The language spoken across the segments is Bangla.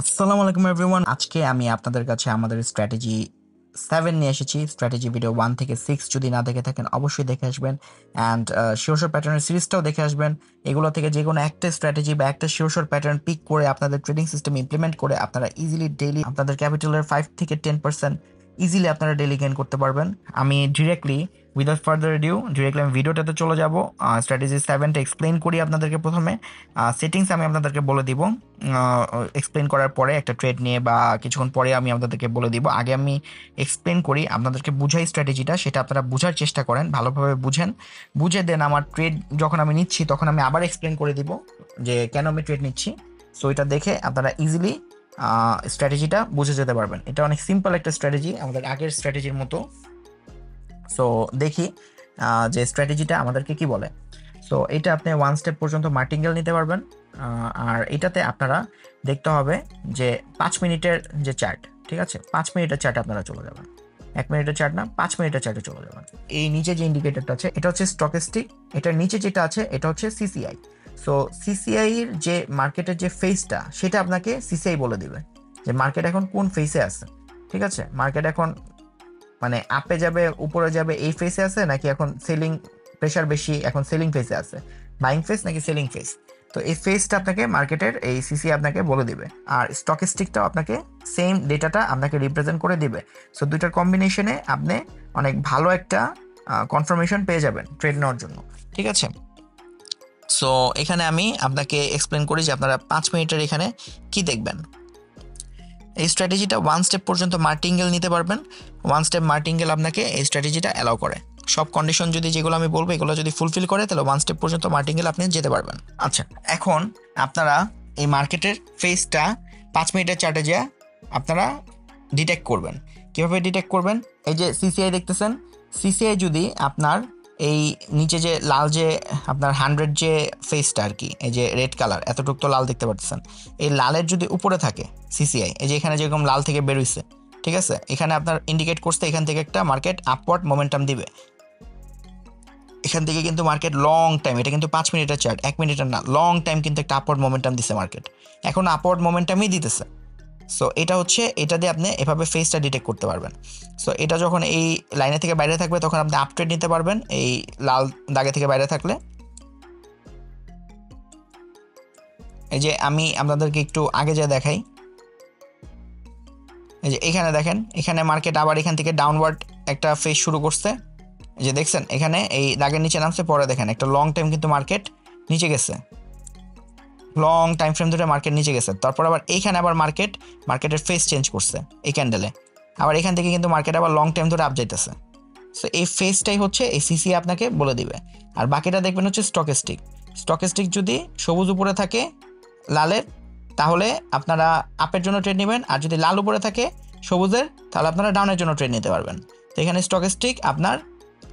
আসসালামু আলাইকুম এভরিওয়ান। আজকে আমি আপনাদের কাছে আমাদের স্ট্র্যাটেজি 7 নিয়ে এসেছি। স্ট্র্যাটেজি ভিডিও 1 থেকে 6 যদি না দেখে থাকেন অবশ্যই দেখে আসবেন। অ্যান্ড শিওর শট প্যাটার্নের সিরিজটাও দেখে আসবেন। এগুলো থেকে যেকোনো একটা স্ট্র্যাটেজি বা একটা শিওর শট প্যাটার্ন পিক করে আপনাদের ট্রেডিং সিস্টেম ইমপ্লিমেন্ট করে আপনারা ইজিলি ডেইলি আপনাদের ক্যাপিটালের 5 থেকে 10% ইজিলি আপনারা ডেইলি গেইন করতে পারবেন। আমি directly without further due directly আমি ভিডিওটাতে চলে যাব। স্ট্র্যাটেজি 7টা এক্সপ্লেইন করি আপনাদেরকে। প্রথমে সেটিংস আমি আপনাদেরকে বলে দিব। এক্সপ্লেন করার পরে একটা ট্রেড নিয়ে বা কিছুক্ষণ পরে আমি আপনাদেরকে বলে দিব। আগে আমি এক্সপ্লেন করি, আপনাদেরকে বুঝাই স্ট্র্যাটেজিটা, সেটা আপনারা বোঝার চেষ্টা করেন, ভালোভাবে বুঝেন। বুঝে দেন আমার ট্রেড যখন আমি নিচ্ছি তখন আমি আবার এক্সপ্লেন করে দিব যে কেন আমি ট্রেড নিচ্ছি। সো এটা দেখে আপনারা ইজিলি স্ট্র্যাটেজিটা বুঝে যেতে পারবেন। এটা অনেক সিম্পল একটা স্ট্র্যাটেজি আমাদের আগের স্ট্র্যাটেজির মতো। সো দেখি যে স্ট্র্যাটেজিটা আমাদেরকে কি বলে। সো এটা আপনি 1 স্টেপ পর্যন্ত মার্টিঙ্গেল নিতে পারবেন। আর এটাতে আপনারা দেখতে হবে যে 5 মিনিটের যে চার্ট, ঠিক আছে, 5 মিনিটের চার্টে আপনারা চলে যাবেন। 1 মিনিটের চার্ট না, 5 মিনিটের চার্টে চলে যাবেন। এই নিচে যে ইন্ডিকেটরটা আছে এটা হচ্ছে স্টকিস্টিক, এটার নিচে যেটা আছে এটা হচ্ছে সিসিআই। সো সিসিআই এর যে মার্কেটের যে ফেসটা সেটা আপনাকে সিসিআই বলে দিবে যে মার্কেট এখন কোন ফেসে আছে। ঠিক আছে, মার্কেট এখন মানে আপে যাবে উপরে যাবে এই ফেসে আছে, নাকি এখন সেলিং প্রেশার বেশি এখন সেলিং ফেসে আছে, বাইং ফেস নাকি সেলিং ফেস। তো এই ফেসটা আপনাকে মার্কেটের এই সিসি আপনাকে বলে দিবে, আর স্টকিস্টিকটাও আপনাকে সেম ডেটাটা আপনাকে রিপ্রেজেন্ট করে দিবে। সো দুইটার কম্বিনেশনে আপনি অনেক ভালো একটা কনফার্মেশন পেয়ে যাবেন ট্রেড নেওয়ার জন্য। ঠিক আছে, সো এখানে আমি আপনাকে এক্সপ্লেন করি যে আপনারা 5 মিনিটের এখানে কি দেখবেন। এই স্ট্র্যাটেজিটা 1 স্টেপ পর্যন্ত মার্টিঙ্গেল নিতে পারবেন। 1 স্টেপ মার্টিঙ্গেল আপনাকে এই স্ট্র্যাটেজিটা অ্যালাউ করে। সব কন্ডিশন যদি যেগুলো আমি বলবো এগুলো যদি ফুলফিল করে তাহলে 1 স্টেপ পর্যন্ত মার্টিঙ্গেল আপনি যেতে পারবেন। আচ্ছা, এখন আপনারা এই মার্কেটের ফেসটা 5 মিনিটের চার্টে যা আপনারা ডিটেক্ট করবেন। কীভাবে ডিটেক্ট করবেন? এই যে সিসিআই দেখতেছেন, সিসিআই যদি আপনার এই নিচে যে লাল যে আপনার 100 যে ফেসটা আর কি, এই যে রেড কালার এতটুকু তো লাল দেখতে পাচ্ছেন, এই লালের যদি উপরে থাকে সিসিআই, এই যে এখানে যেরকম লাল থেকে বেরোইছে, ঠিক আছে, এখানে আপনার ইন্ডিকেট করছে এখান থেকে একটা মার্কেট আপওয়ার্ড মোমেন্টাম দিবে। এখান থেকে কিন্তু মার্কেট লং টাইম, এটা কিন্তু 5 মিনিটের চার্ট, 1 মিনিটের না, লং টাইম কিন্তু একটা আপওয়ার্ড মোমেন্টাম দিছে মার্কেট, এখন আপওয়ার্ড মোমেন্টামই দিতেছে। সো এটা হচ্ছে, এটা দিয়ে আপনি এভাবে ফেসটা ডিটেক্ট করতে পারবেন। সো এটা যখন এই লাইনে থেকে বাইরে থাকবে তখন আপনি আপ ট্রেড নিতে পারবেন এই লাল দাগে থেকে বাইরে থাকলে। এই যে আমি আপনাদেরকে একটু আগে যা দেখাই, এই যে এখানে দেখেন, এখানে মার্কেট আবার এখান থেকে ডাউনওয়ার্ড একটা ফেস শুরু করছে। এই যে দেখছেন এখানে এই দাগের নিচে নামছে, পরে দেখেন একটা লং টাইম কিন্তু মার্কেট নিচে গেছে, লং টাইম ফ্রেম ধরে মার্কেট নিচে গেছে। তারপর আবার এইখানে আবার মার্কেটের ফেস চেঞ্জ করছে এই ক্যান্ডেলে, আবার এখান থেকে কিন্তু মার্কেট আবার লং টাইম ধরে আপ যাইতেছে। সো এই ফেসটাই হচ্ছে এই সিসি আপনাকে বলে দিবে। আর বাকিটা দেখবেন হচ্ছে স্টকিস্টিক। স্টকিস্টিক যদি সবুজ উপরে থাকে লালের, তাহলে আপনারা আপের জন্য ট্রেড নেবেন, আর যদি লাল উপরে থাকে সবুজের, তাহলে আপনারা ডাউনের জন্য ট্রেড নিতে পারবেন। তো এখানে স্টকিস্টিক আপনার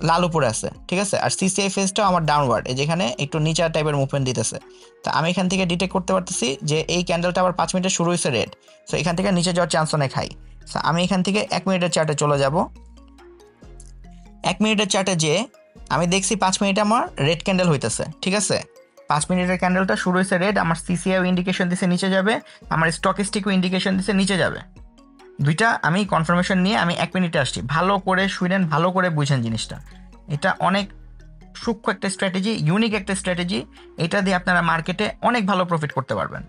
লাল উপরে আছে, ঠিক আছে, আর সিসিআই ফেসটাও আমার ডাউনওয়ার্ড, এই যেখানে একটু নিচা টাইপের মুভমেন্ট দিতেছে। তো আমি এখান থেকে ডিটেক্ট করতে পারতেছি যে এই ক্যান্ডেলটা আবার 5 মিনিটে শুরু হয়েছে রেড, সো এখান থেকে নিচে যাওয়ার চান্স অনেক হাই। সো আমি এখান থেকে 1 মিনিটের চার্টে চলে যাব। 1 মিনিটের চার্টে যে আমি দেখছি 5 মিনিটে আমার রেড ক্যান্ডেল হইতেছে, ঠিক আছে, 5 মিনিটের ক্যান্ডেলটা শুরু হয়েছে রেড, আমার সিসিআই ইন্ডিকেশন দিছে নিচে যাবে, আমার স্টকিস্টিকও ইন্ডিকেশন দিছে নিচে যাবে। দুইটা আমি কনফার্মেশন নিয়ে আমি 1 মিনিটে আসছি। ভালো করে শুনেন, ভালো করে বুঝেন জিনিসটা। এটা অনেক সূক্ষ্ম একটা স্ট্র্যাটেজি, ইউনিক একটা স্ট্র্যাটেজি। এটা দিয়ে আপনারা মার্কেটে অনেক ভালো প্রফিট করতে পারবেন।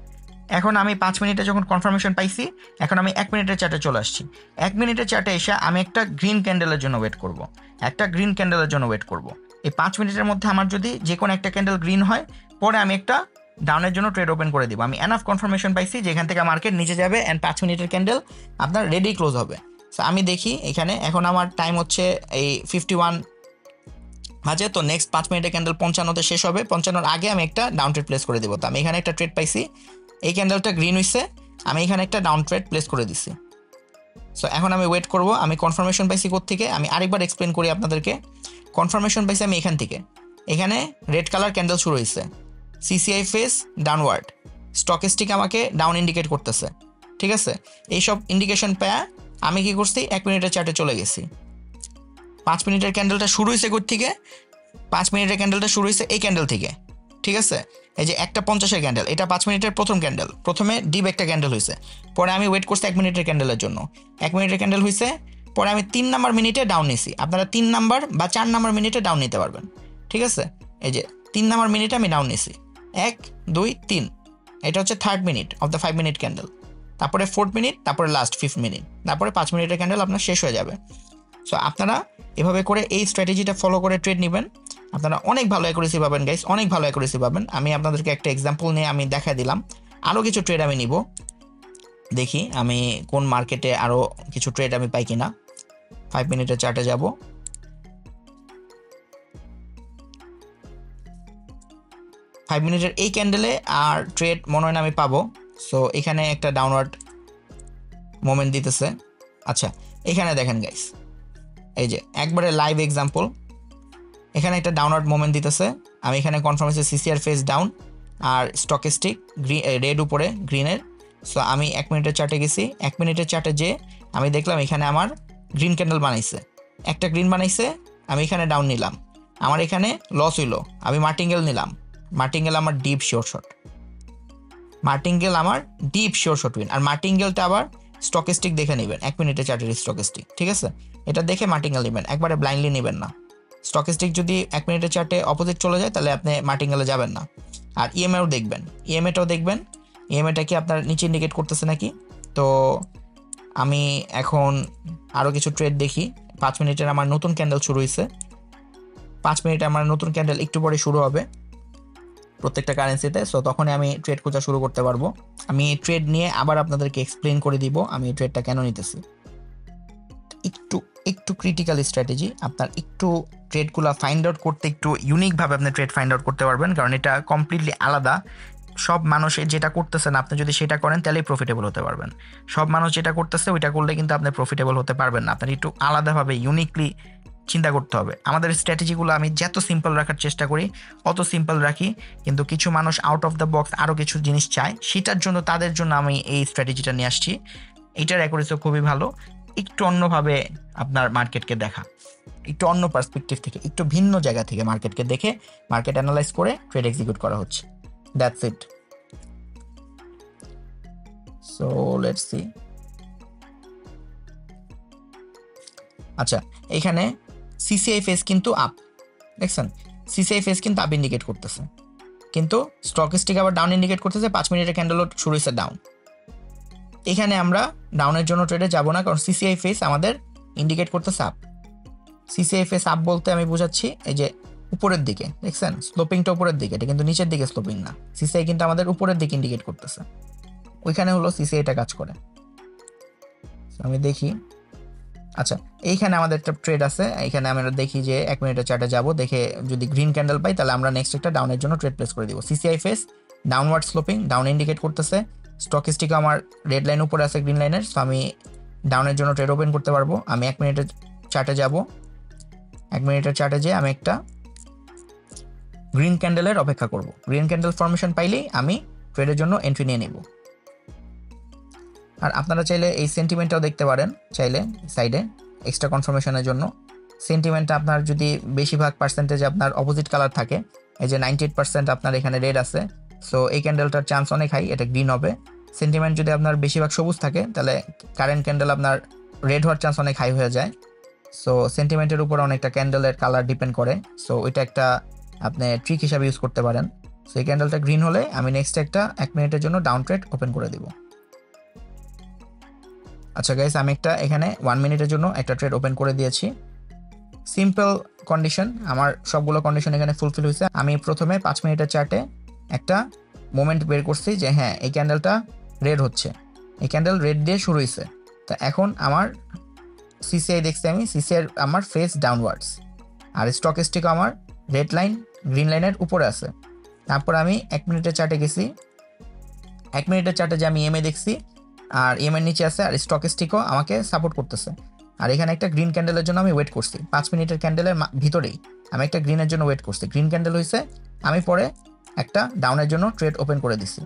এখন আমি 5 মিনিটে যখন কনফার্মেশন পাইছি, এখন আমি 1 মিনিটের চার্টে চলে আসছি। 1 মিনিটের চার্টে এসে আমি একটা গ্রিন ক্যান্ডেলের জন্য ওয়েট করব, একটা গ্রিন ক্যান্ডেলের জন্য ওয়েট করব। এই 5 মিনিটের মধ্যে আমার যদি যে কোনো একটা ক্যান্ডেল গ্রিন হয়, পরে আমি একটা ডাউনের জন্য ট্রেড ওপেন করে দিব। আমি এনাফ কনফার্মেশন পাইছি যে এখান থেকে মার্কেট নিচে যাবে অ্যান্ড 5 মিনিটের ক্যান্ডেল আপনার রেডি ক্লোজ হবে। সো আমি দেখি এখানে এখন আমার টাইম হচ্ছে এই 51 বাজে। তো নেক্সট 5 মিনিটের ক্যান্ডেল 55তে শেষ হবে, 55-র আগে আমি একটা ডাউন ট্রেড প্লেস করে দিব। তো আমি এখানে একটা ট্রেড পাইছি, এই ক্যান্ডেলটা গ্রিন হইছে, আমি এখানে একটা ডাউন ট্রেড প্লেস করে দিছি। সো এখন আমি ওয়েট করব। আমি কনফার্মেশন পাইছি কোত্থেকে আমি আরেকবার এক্সপ্লেন করি আপনাদেরকে। কনফার্মেশন পাইছি আমি এখান থেকে, এখানে রেড কালার ক্যান্ডেল শুরু হয়েছে, সিসিআই ফেস ডাউনওয়ার্ড, স্টকিস্টিক আমাকে ডাউন ইন্ডিকেট করতেছে, ঠিক আছে। এইসব ইন্ডিকেশন পেয়ে আমি কি করছি, 1 মিনিটের চার্টে চলে গেছি। 5 মিনিটের ক্যান্ডেলটা শুরু হয়েছে কোথা থেকে? 5 মিনিটের ক্যান্ডেলটা শুরু হয়েছে এই ক্যান্ডেল থেকে, ঠিক আছে, এই যে একটা 50-এর ক্যান্ডেল, এটা 5 মিনিটের প্রথম ক্যান্ডেল, প্রথমে ডিপ একটা ক্যান্ডেল হয়েছে, পরে আমি ওয়েট করছি 1 মিনিটের ক্যান্ডেলের জন্য, 1 মিনিটের ক্যান্ডেল হয়েছে, পরে আমি 3 নাম্বার মিনিটে ডাউন নিছি। আপনারা 3 নাম্বার বা 4 নাম্বার মিনিটে ডাউন নিতে পারবেন, ঠিক আছে। এই যে 3 নাম্বার মিনিটে আমি ডাউন নিছি, 1 2 3, এটা হচ্ছে 3rd minute of the 5 minute candle, তারপরে 4th মিনিট, তারপরে লাস্ট 5th মিনিট, তারপরে 5 মিনিটের ক্যান্ডেল আপনার শেষ হয়ে যাবে। সো আপনারা এভাবে করে এই স্ট্র্যাটেজিটা ফলো করে ট্রেড নেবেন, আপনারা অনেক ভালো অ্যাকুরেসি পাবেন গাইস, অনেক ভালো অ্যাকুরেসি পাবেন। আমি আপনাদেরকে একটা এক্সাম্পল নিয়ে আমি দেখাই দিলাম, আরও কিছু ট্রেড আমি নিব, দেখি আমি কোন মার্কেটে আরও কিছু ট্রেড আমি পাই কিনা। 5 মিনিটের চার্টে যাব, 5 মিনিটের এই ক্যান্ডেলে আর ট্রেড মনে হয় না আমি পাবো। সো এখানে একটা ডাউনওয়ার্ড মোমেন্ট দিতেছে। আচ্ছা, এখানে দেখেন গাইস, এই যে একবারে লাইভ এক্সাম্পল, এখানে একটা ডাউনওয়ার্ড মোমেন্ট দিতেছে, আমি এখানে কনফার্ম হয়েছে সিসিআর ফেস ডাউন আর স্টকিস্টিক রেড উপরে গ্রিনের। সো আমি 1 মিনিটের চার্টে গেছি, 1 মিনিটের চার্টে যে আমি দেখলাম এখানে আমার গ্রিন ক্যান্ডেল বানাইছে, একটা গ্রিন বানাইছে, আমি এখানে ডাউন নিলাম, আমার এখানে লস হইলো, আমি মার্টিঙ্গেল নিলাম, মার্টিঙ্গেল আমার ডিপ শিওর শট, মার্টিঙ্গেল আমার ডিপ শিওর শট উইন। আর মার্টিঙ্গেলটা আবার স্টকিস্টিক দেখে নেবেন, 1 মিনিটের চার্টের স্টকিস্টিক, ঠিক আছে, এটা দেখে মার্টিঙ্গেল নেবেন, একবারে ব্লাইন্ডলি নেবেন না। স্টকিস্টিক যদি 1 মিনিটের চার্টে অপোজিট চলে যায় তাহলে আপনি মার্টিঙ্গেলে যাবেন না। আর ইএমএও দেখবেন, ইএমএটাও দেখবেন, ইএমএটা কি আপনার নিচে ইন্ডিকেট করতেছে নাকি। তো আমি এখন আরও কিছু ট্রেড দেখি। 5 মিনিটের আমার নতুন ক্যান্ডেল শুরু হয়েছে, 5 মিনিটে আমার নতুন ক্যান্ডেল একটু পরে শুরু হবে প্রত্যেকটা কারেন্সিতে। সো তখনই আমি ট্রেড খোঁজা শুরু করতে পারবো। আমি ট্রেড নিয়ে আবার আপনাদেরকে এক্সপ্লেন করে দিব আমি ট্রেডটা কেন নিতেছি। একটু একটু ক্রিটিক্যাল স্ট্র্যাটেজি, আপনার একটু ট্রেডগুলো ফাইন্ড আউট করতে একটু ইউনিকভাবে আপনি ট্রেড ফাইন্ড আউট করতে পারবেন, কারণ এটা কমপ্লিটলি আলাদা। সব মানুষ যেটা করতেছেন আপনি যদি সেটা করেন তাহলেই প্রফিটেবল হতে পারবেন। সব মানুষ যেটা করতেছে ওইটা করলে কিন্তু আপনি প্রফিটেবল হতে পারবেন না, আপনার একটু আলাদাভাবে ইউনিকলি চিন্তা করতে হবে। আমাদের স্ট্র্যাটেজিগুলো আমি যত সিম্পল রাখার চেষ্টা করি অত সিম্পল রাখি, কিন্তু কিছু মানুষ আউট অফ দ্য বক্স আরও কিছু জিনিস চায়, সেটার জন্য তাদের জন্য আমি এই স্ট্র্যাটেজিটা নিয়ে আসছি। এটার অ্যাকুরেসি খুবই ভালো, একটু অন্যভাবে আপনার মার্কেটকে দেখা, একটু অন্য পার্সপেক্টিভ থেকে, একটু ভিন্ন জায়গা থেকে মার্কেটকে দেখে মার্কেট অ্যানালাইজ করে ট্রেড এক্সিকিউট করা হচ্ছে। That's it. So let's see. আচ্ছা, এখানে সিসিআই ফেস কিন্তু আপ, দেখছেন সিসিআই ফেস কিন্তু আপ ইন্ডিকেট করতেছে, কিন্তু স্টকিস্টিক আবার ডাউন ইন্ডিকেট করতেছে। 5 মিনিটের ক্যান্ডেলও শুরু হয়েছে ডাউন। এখানে আমরা ডাউনের জন্য ট্রেডে যাব না, কারণ সিসিআই ফেস আমাদের ইন্ডিকেট করতেছে আপ। সিসিআই ফেস আপ বলতে আমি বুঝাচ্ছি এই যে উপরের দিকে, দেখছেন স্লোপিংটা উপরের দিকে, এটা কিন্তু নিচের দিকে স্লোপিং না। সিসিআই কিন্তু আমাদের উপরের দিকে ইন্ডিকেট করতেছে, ওইখানে হলো সিসিআইটা কাজ করে। আমি দেখি, আচ্ছা এইখানে আমাদের একটা ট্রেড আছে, এখানে আমরা দেখি যে 1 মিনিটের চার্টে যাব, দেখে যদি গ্রিন ক্যান্ডেল পাই তাহলে আমরা নেক্সট একটা ডাউনের জন্য ট্রেড প্লেস করে দিব। CCI face downward sloping, down indicate করতেছে, স্টকিস্টিকও আমার রেড লাইন উপরে আছে গ্রিন লাইনের, সো আমি ডাউনের জন্য ট্রেড ওপেন করতে পারবো। আমি 1 মিনিটের চার্টে যাব, 1 মিনিটের চার্টে যেয়ে আমি একটা গ্রিন ক্যান্ডেলের অপেক্ষা করব, গ্রিন ক্যান্ডেল ফরমেশন পাইলেই আমি ট্রেডের জন্য এন্ট্রি নিয়ে নিব। আর আপনারা চাইলে এই সেন্টিমেন্টটাও দেখতে পারেন, চাইলে সাইডে এক্সট্রা কনফার্মেশনের জন্য। সেন্টিমেন্টটা আপনার যদি বেশিরভাগ পার্সেন্টেজ আপনার অপোজিট কালার থাকে, এই যে 98% আপনার এখানে রেড আছে, সো এই ক্যান্ডেলটার চান্স অনেক হাই, এটা গ্রিন হবে। সেন্টিমেন্ট যদি আপনার বেশিরভাগ সবুজ থাকে তাহলে কারেন্ট ক্যান্ডেল আপনার রেড হওয়ার চান্স অনেক হাই হয়ে যায়। সো সেন্টিমেন্টের উপর অনেকটা ক্যান্ডেলের কালার ডিপেন্ড করে, সো ওইটা একটা আপনি ট্রিক হিসাবে ইউজ করতে পারেন। সো এই ক্যান্ডেলটা গ্রিন হলে আমি নেক্সট একটা 1 মিনিটের জন্য ডাউন ট্রেড ওপেন করে দিব। আচ্ছা গাইস, আমি একটা এখানে 1 মিনিটের জন্য একটা ট্রেড ওপেন করে দিয়েছি। সিম্পল কন্ডিশন, আমার সবগুলো কন্ডিশন এখানে ফুলফিল হয়েছে। আমি প্রথমে 5 মিনিটের চার্টে একটা মোমেন্ট বের করছি যে হ্যাঁ এই ক্যান্ডেলটা রেড হচ্ছে, এই ক্যান্ডেল রেড দিয়ে শুরু হয়েছে। তো এখন আমার সিসিআই দেখছি, আমি সিসিআই আমার ফেস ডাউনওয়ার্ডস, আর স্টকিস্টিক আমার রেড লাইন গ্রিন লাইনের উপরে আছে। তারপর আমি 1 মিনিটের চার্টে গেছি, 1 মিনিটের চার্টে যে আমি ইএমএ দেখছি আর ইএমএর নিচে আছে, আর স্টকিস্টিকও আমাকে সাপোর্ট করতেছে। আর এখানে একটা গ্রিন ক্যান্ডেলের জন্য আমি ওয়েট করছি, 5 মিনিটের ক্যান্ডেলের ভিতরেই আমি একটা গ্রিনের জন্য ওয়েট করছি। গ্রিন ক্যান্ডেল হয়েছে, আমি পরে একটা ডাউনের জন্য ট্রেড ওপেন করে দিছি।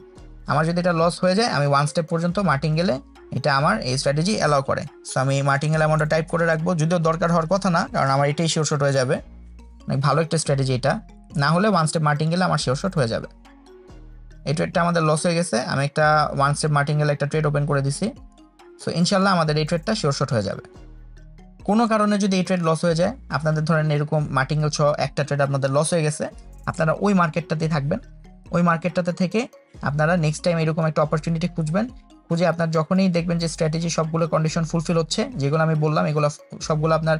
আমার যদি এটা লস হয়ে যায় আমি 1 স্টেপ পর্যন্ত মার্টিঙ্গেলে, এটা আমার এই স্ট্র্যাটেজি অ্যালাউ করে। সো আমি মার্টিঙ্গেল অ্যামাউন্টটা টাইপ করে রাখবো, যদিও দরকার হওয়ার কথা না, কারণ আমার এটাই শিওর শট হয়ে যাবে। অনেক ভালো একটা স্ট্র্যাটেজি এটা, না হলে ওয়ান স্টেপ মার্টিঙ্গেলে আমার শিওর শট হয়ে যাবে। এই ট্রেডটা আমাদের লস হয়ে গেছে, আমি একটা ওয়ান স্টেপ মার্টিঙ্গেলে একটা ট্রেড ওপেন করে দিছি। সো ইনশাল্লাহ আমাদের এই ট্রেডটা শিওর শট হয়ে যাবে। কোনো কারণে যদি এই ট্রেড লস হয়ে যায়, আপনাদের ধরেন এরকম মার্টিঙ্গেল সহ একটা ট্রেড আপনাদের লস হয়ে গেছে, আপনারা ওই মার্কেটটাতেই থাকবেন। ওই মার্কেটটাতে থেকে আপনারা নেক্সট টাইম এরকম একটা অপরচুনিটি খুঁজবেন। খুঁজে আপনার যখনই দেখবেন যে স্ট্র্যাটেজি সবগুলো কন্ডিশন ফুলফিল হচ্ছে, যেগুলো আমি বললাম এগুলো সবগুলো আপনার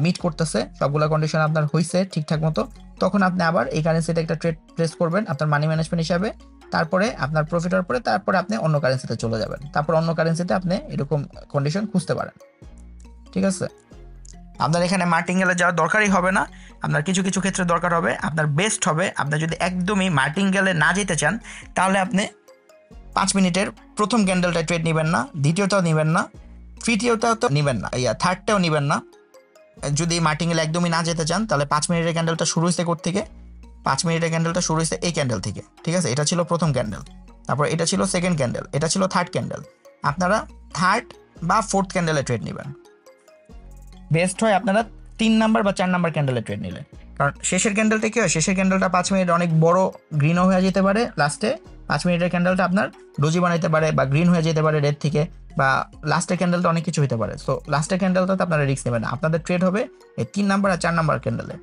মিট করতেছে, সবগুলো কন্ডিশন আপনার হয়েছে ঠিকঠাক মতো, তখন আপনি আবার এই কারেন্সিতে একটা ট্রেড প্লেস করবেন আপনার মানি ম্যানেজমেন্ট হিসাবে। তারপরে আপনার প্রফিট হওয়ার পরে তারপরে আপনি অন্য কারেন্সিতে চলে যাবেন, তারপর অন্য কারেন্সিতে আপনি এরকম কন্ডিশন খুঁজতে পারেন। ঠিক আছে, আপনার এখানে মার্টিঙ্গেলে যাওয়ার দরকারই হবে না। আপনার কিছু কিছু ক্ষেত্রে দরকার হবে, আপনার বেস্ট হবে আপনার যদি একদমই মার্টিঙ্গেলে না যেতে চান, তাহলে আপনি 5 মিনিটের প্রথম ক্যান্ডেলটা ট্রেড নেবেন না, দ্বিতীয়টাও নেবেন না, তৃতীয়টাও তো নেবেন না, থার্ডটাও নেবেন না। যদি মার্টিঙ্গেলে একদমই না যেতে চান, তাহলে 5 মিনিটের ক্যান্ডেলটা শুরু হয়েছে থেকে 5 মিনিটের ক্যান্ডেলটা শুরু হয়েছে এই ক্যান্ডেল থেকে। ঠিক আছে, এটা ছিল প্রথম ক্যান্ডেল, তারপর এটা ছিল সেকেন্ড ক্যান্ডেল, এটা ছিল থার্ড ক্যান্ডেল। আপনারা থার্ড বা ফোর্থ ক্যান্ডেলে ট্রেড নেবেন। বেস্ট হয় আপনারা 3 নাম্বার বা 4 নাম্বার ক্যান্ডেলে ট্রেড নিলে, কারণ শেষের ক্যান্ডেলটা কি হয়, শেষের ক্যান্ডেলটা 5 মিনিট অনেক বড় গ্রিনও হয়ে যেতে পারে, লাস্টে 5 মিনিটের ক্যান্ডেলটা আপনার ডোজি বানাইতে পারে বা গ্রিন হয়ে যেতে পারে রেড থেকে, বা লাস্টের ক্যান্ডেলটা অনেক কিছু হতে পারে। সো লাস্টের ক্যান্ডেলটাতে আপনারা রিস্ক নেবেন না, আপনাদের ট্রেড হবে এই 3 নাম্বার আর 4 নাম্বার ক্যান্ডেলে।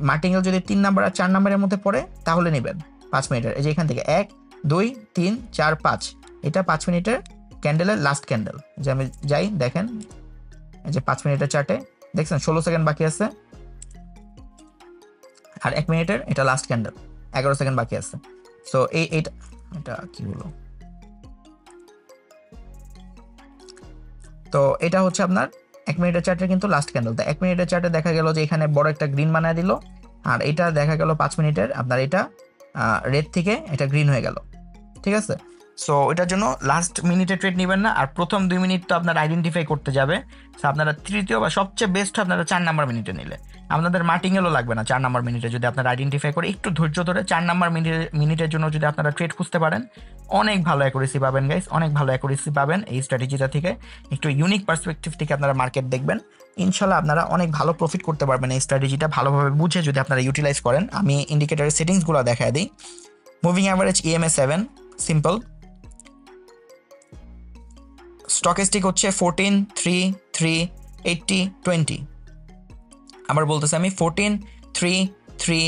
মার্টিঙ্গেল যদি 3 নাম্বার আর 4 নাম্বারের মধ্যে পড়ে তাহলে নেবেন 5 মিনিটের, এই যে এখান থেকে 1 2 3 4 5, এটা 5 মিনিটের ক্যান্ডেলের লাস্ট ক্যান্ডেল। যে আমি যাই দেখেন, এই যে 5 মিনিটের চার্টে দেখছেন 16 সেকেন্ড বাকি আছে, আর 1 মিনিটের এটা লাস্ট ক্যান্ডেল, 11 সেকেন্ড বাকি আছে। সো এটা কি হলো, তো এটা হচ্ছে আপনার 1 মিনিটের চার্টে কিন্তু লাস্ট ক্যান্ডেল। তো 1 মিনিটের চার্টে দেখা গেল যে এখানে বড় একটা গ্রিন বানায় দিল, আর এটা দেখা গেল 5 মিনিটের আপনার এটা রেড থেকে এটা গ্রিন হয়ে গেল। ঠিক আছে, সো এটার জন্য লাস্ট মিনিটে ট্রেড নেবেন না, আর প্রথম 2 মিনিট তো আপনার আইডেন্টিফাই করতে যাবে। সো আপনারা তৃতীয় বা সবচেয়ে বেস্ট আপনারা 4 নাম্বার মিনিটে নিলে, আপনাদের মার্টিঙ্গেলও লাগবে না 4 নাম্বার মিনিটে, যদি আপনারা আইডেন্টিফাই করে একটু ধৈর্য ধরে 4 নাম্বার মিনিটের জন্য যদি আপনারা ট্রেড খুঁজতে পারেন, অনেক ভালো অ্যাকুরেসি পাবেন গাইস, অনেক ভালো অ্যাকুরেসি পাবেন এই স্ট্র্যাটেজিটা থেকে। একটু ইউনিক পার্সপেক্টিভ থেকে আপনারা মার্কেট দেখবেন, ইনশাল্লাহ আপনারা অনেক ভালো প্রফিট করতে পারবেন এই স্ট্র্যাটেজিটা ভালোভাবে বুঝে যদি আপনারা ইউটিলাইজ করেন। আমি ইন্ডিকেটরের সেটিংসগুলো দেখায় দিই। মুভিং অ্যাভারেজ EMA 7 সিম্পল, স্টকেস্টিক হচ্ছে 14 3 3 80 20, আবার বলতেছি আমি 14 3 3,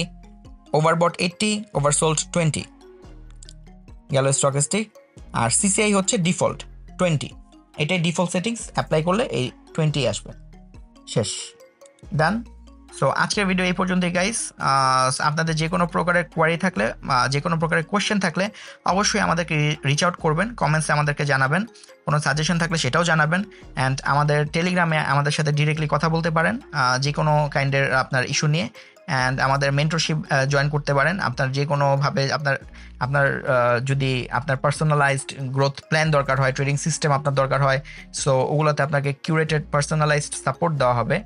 ওভারবট 80 ওভারসোল্ড 20 গেল স্টকেস্টিক। আর CCI হচ্ছে ডিফল্ট 20, এটাই ডিফল্ট সেটিংস, অ্যাপ্লাই করলে এই 20 আসবে। শেষ, ডান। সো আজকের ভিডিও এই পর্যন্তই গাইস। আপনাদের যে কোনো প্রকারের কোয়ারি থাকলে, যে কোনো প্রকারের কোয়েশ্চেন থাকলে অবশ্যই আমাদেরকে রিচ আউট করবেন, কমেন্টসে আমাদেরকে জানাবেন, কোনো সাজেশন থাকলে সেটাও জানাবেন। অ্যান্ড আমাদের টেলিগ্রামে আমাদের সাথে ডিরেক্টলি কথা বলতে পারেন যে কোনো কাইন্ডের আপনার ইস্যু নিয়ে। অ্যান্ড আমাদের মেন্টরশিপ জয়েন করতে পারেন, আপনার যে কোনোভাবে আপনার যদি আপনার পার্সোনালাইজড গ্রোথ প্ল্যান দরকার হয়, ট্রেডিং সিস্টেম আপনার দরকার হয়, সো ওগুলোতে আপনাকে কিউরেটেড পার্সোনালাইজড সাপোর্ট দেওয়া হবে,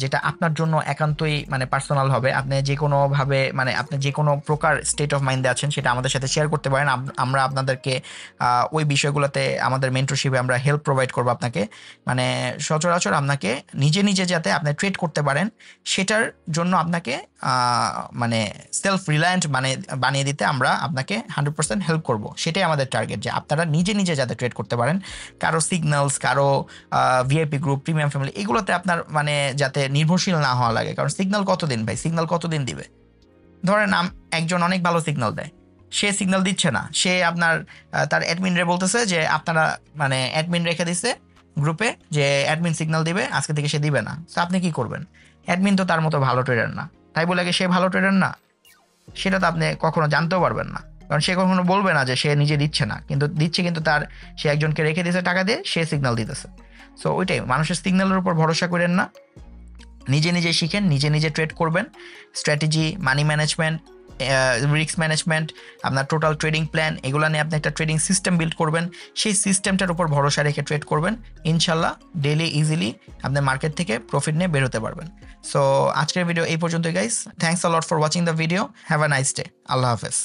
যেটা আপনার জন্য একান্তই মানে পার্সোনাল হবে। আপনি যে কোনোভাবে মানে আপনি যে কোনো প্রকার স্টেট অফ মাইন্ডে আছেন সেটা আমাদের সাথে শেয়ার করতে পারেন, আমরা আপনাদেরকে ওই বিষয়গুলোতে আমাদের মেন্টরশিপে আমরা হেল্প প্রোভাইড করবো আপনাকে। মানে সচরাচর আপনাকে নিজে যাতে আপনি ট্রেড করতে পারেন সেটার জন্য আপনাকে মানে সেলফ রিলায়েন্ট বানিয়ে দিতে আমরা আপনাকে 100% হেল্প করব, সেটাই আমাদের টার্গেট, যে আপনারা নিজে যাতে ট্রেড করতে পারেন। কারো সিগন্যালস, কারো VIP গ্রুপ, প্রিমিয়াম ফ্যামিলি, এগুলোতে আপনার মানে যাতে নির্ভরশীল না হওয়া লাগে। কারণ সিগন্যাল কতদিন ভাই, সিগন্যাল কতদিন দিবে? ধরেন একজন অনেক ভালো সিগন্যাল দেয়, সে সিগন্যাল দিচ্ছে না, সে আপনার তার অ্যাডমিনরে বলতেছে যে আপনারা মানে অ্যাডমিন রেখে দিচ্ছে গ্রুপে যে অ্যাডমিন সিগন্যাল দিবে, আজকে থেকে সে দিবে না। তো আপনি কি করবেন? অ্যাডমিন তো তার মতো ভালো ট্রেডার না, তাই বলে সে ভালো ট্রেডার না সেটা তো আপনি কখনো জানতেও পারবেন না, কারণ সে কখনো বলবে না যে সে নিজে দিচ্ছে না, কিন্তু দিচ্ছে, কিন্তু সে একজনকে রেখে দিয়েছে টাকা দিয়ে, সে সিগন্যাল দিতেছে। সো ওইটাই, মানুষের সিগন্যালের উপর ভরসা করেন না, নিজে শিখেন, নিজে ট্রেড করবেন। Strategy, money management, risk management, আপনার টোটাল ট্রেডিং প্ল্যান, এগুলো নিয়ে আপনি একটা ট্রেডিং সিস্টেম বিল্ড করবেন, সেই সিস্টেমটার উপর ভরসা রেখে ট্রেড করবেন, ইনশাল্লাহ ডেইলি ইজিলি আপনি মার্কেট থেকে প্রফিট নিয়ে বের হতে পারবেন। সো আজকের ভিডিও এই পর্যন্তই guys, thanks a lot for watching the video, have a nice day, আল্লাহ হাফেজ।